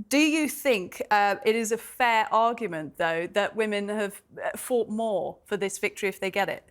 Do you think it is a fair argument, though, that women have fought more for this victory if they get it?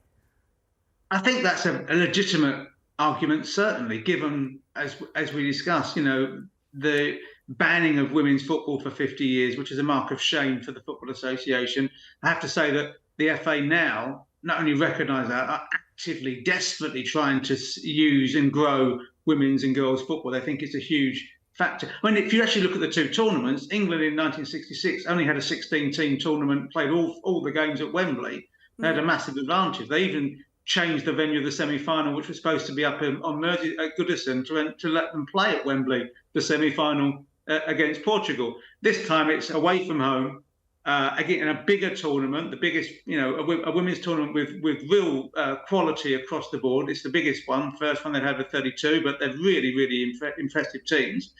I think that's a legitimate argument, certainly, given as we discussed, the banning of women's football for 50 years, which is a mark of shame for the Football Association. I have to say that the FA now not only recognise that, are actively, desperately trying to use and grow women's and girls' football. They think it's a huge factor. I mean, if you actually look at the two tournaments, England in 1966 only had a 16-team tournament, played all the games at Wembley. They had a massive advantage. They even changed the venue of the semi-final, which was supposed to be up on Mersey at Goodison, to let them play at Wembley, the semi-final against Portugal. This time it's away from home, again in a bigger tournament, the biggest, a women's tournament with real quality across the board. It's the biggest one, first one they've had with 32, but they're really, really impressive teams.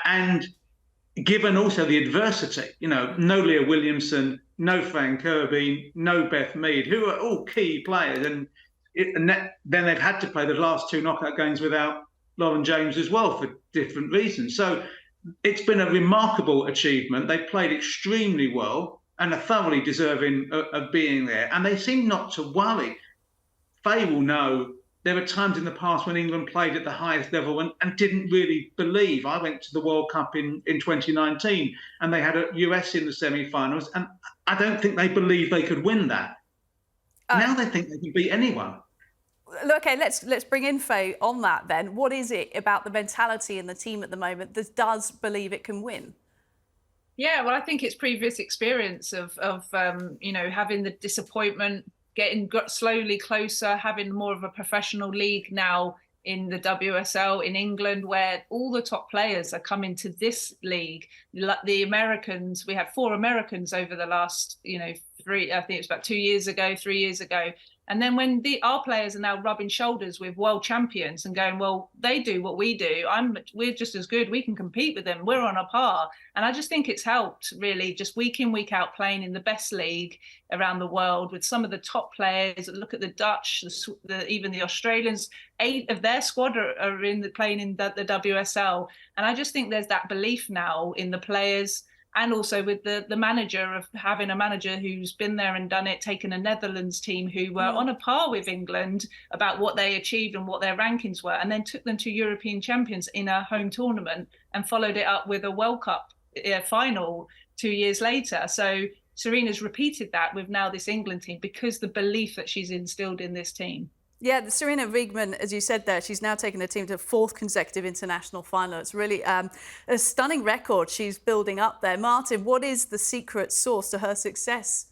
And given also the adversity, no Leah Williamson, no Fran Kirby, no Beth Mead, who are all key players. And then they've had to play the last two knockout games without Lauren James as well for different reasons. So it's been a remarkable achievement. They've played extremely well and are thoroughly deserving of being there. And they seem not to worry. Faye will know there were times in the past when England played at the highest level and didn't really believe. I went to the World Cup in 2019 and they had a US in the semi-finals, and I don't think they believed they could win that. Now they think they can beat anyone. Okay, let's bring in Faye on that then. What is it about the mentality in the team at the moment that does believe it can win? Yeah, well, I think it's previous experience of having the disappointment, getting slowly closer, having more of a professional league now in the WSL in England, where all the top players are coming to this league. The Americans, we had 4 Americans over the last, 3, I think it was about 2 years ago, 3 years ago. And then when our players are now rubbing shoulders with world champions and going, well, they do what we do. We're just as good. We can compete with them. We're on a par. And I just think it's helped really just week in, week out playing in the best league around the world with some of the top players. Look at the Dutch, even the Australians. 8 of their squad are playing in the WSL. And I just think there's that belief now in the players, and also with the manager, of having a manager who's been there and done it, taken a Netherlands team who were on a par with England about what they achieved and what their rankings were, and then took them to European champions in a home tournament and followed it up with a World Cup final 2 years later. So Serena's repeated that with now this England team because the belief that she's instilled in this team. Yeah, Serena Wiegmann, as you said there, she's now taken the team to 4th consecutive international final. It's really a stunning record she's building up there. Martin, what is the secret sauce to her success?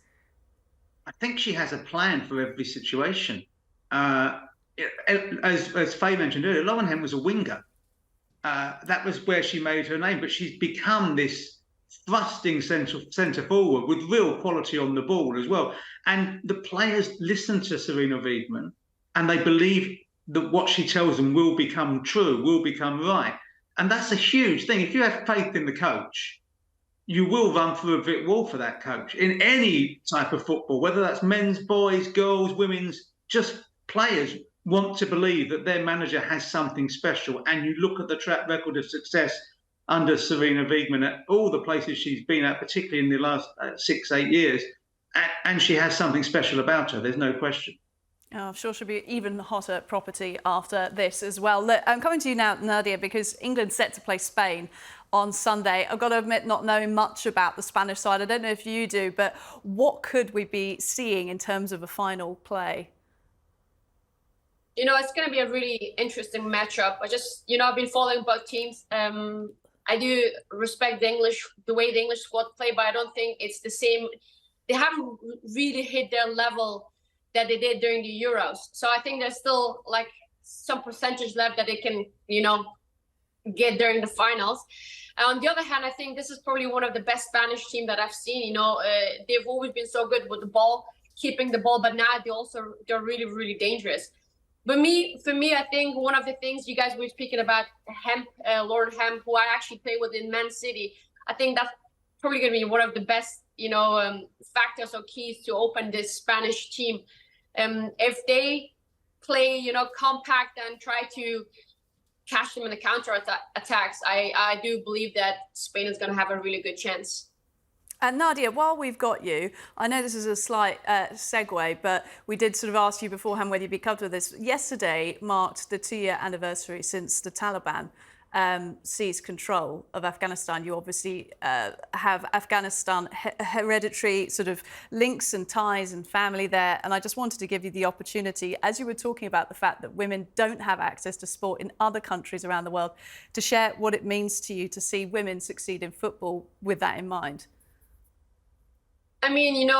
I think she has a plan for every situation. As Faye mentioned earlier, Lauren Hem was a winger. That was where she made her name, but she's become this thrusting centre forward with real quality on the ball as well. And the players listen to Serena Wiegmann, and they believe that what she tells them will become true, will become right. And that's a huge thing. If you have faith in the coach, you will run through a brick wall for that coach in any type of football, whether that's men's, boys, girls, women's. Just players want to believe that their manager has something special. And you look at the track record of success under Serena Wiegmann at all the places she's been at, particularly in the last 6-8 years, and she has something special about her. There's no question. Oh, I'm sure she'll be even hotter property after this as well. Look, I'm coming to you now, Nadia, because England's set to play Spain on Sunday. I've got to admit, not knowing much about the Spanish side, I don't know if you do, but what could we be seeing in terms of a final play? It's going to be a really interesting matchup. I've been following both teams. I do respect the way the English squad play, but I don't think it's the same. They haven't really hit their level that they did during the Euros. So I think there's still like some percentage left that they can, get during the finals. On the other hand, I think this is probably one of the best Spanish teams that I've seen. They've always been so good with the ball, keeping the ball, but now they're really, really dangerous. But for me, I think one of the things you guys were speaking about, Lauren Hemp, who I actually play with in Man City, I think that's probably going to be one of the best, factors or keys to open this Spanish team. If they play, compact and try to catch them in the counter attacks, I do believe that Spain is going to have a really good chance. And Nadia, while we've got you, I know this is a slight segue, but we did sort of ask you beforehand whether you'd be comfortable with this. Yesterday marked the 2-year anniversary since the Taliban seized control of Afghanistan. You obviously have Afghanistan hereditary sort of links and ties and family there. And I just wanted to give you the opportunity, as you were talking about the fact that women don't have access to sport in other countries around the world, to share what it means to you to see women succeed in football with that in mind. I mean,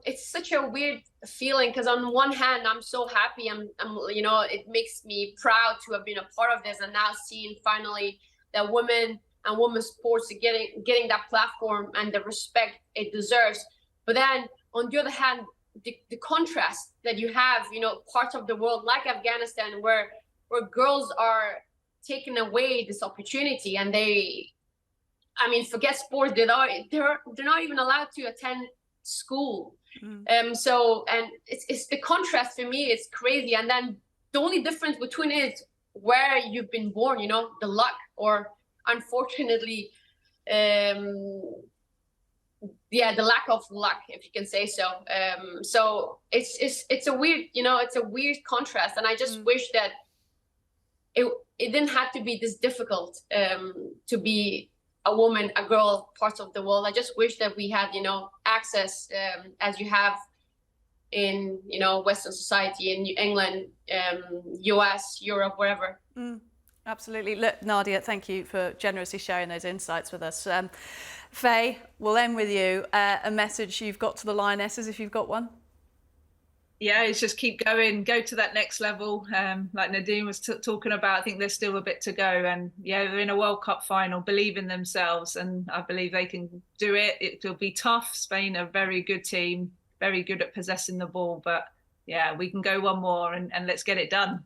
it's such a weird feeling because on one hand, I'm so happy. I'm, it makes me proud to have been a part of this, and now seeing finally that women and women's sports are getting that platform and the respect it deserves. But then on the other hand, the contrast that you have, parts of the world like Afghanistan where girls are taking away this opportunity, and forget sports. They're not even allowed to attend school. So it's the contrast for me. It's crazy. And then the only difference between it is where you've been born. The luck, or unfortunately, the lack of luck, if you can say so. So it's a weird, it's a weird contrast, and I just wish that it didn't have to be this difficult to be a woman, a girl, parts of the world. I just wish that we had, access as you have in, Western society, in England, US, Europe, wherever. Absolutely. Look, Nadia, thank you for generously sharing those insights with us. Faye, we'll end with you. A message you've got to the Lionesses, if you've got one. Yeah, it's just keep going, go to that next level. Like Nadine was talking about, I think there's still a bit to go. And yeah, they're in a World Cup final, believe in themselves. And I believe they can do it. It'll be tough. Spain are a very good team, very good at possessing the ball. But yeah, we can go one more and let's get it done.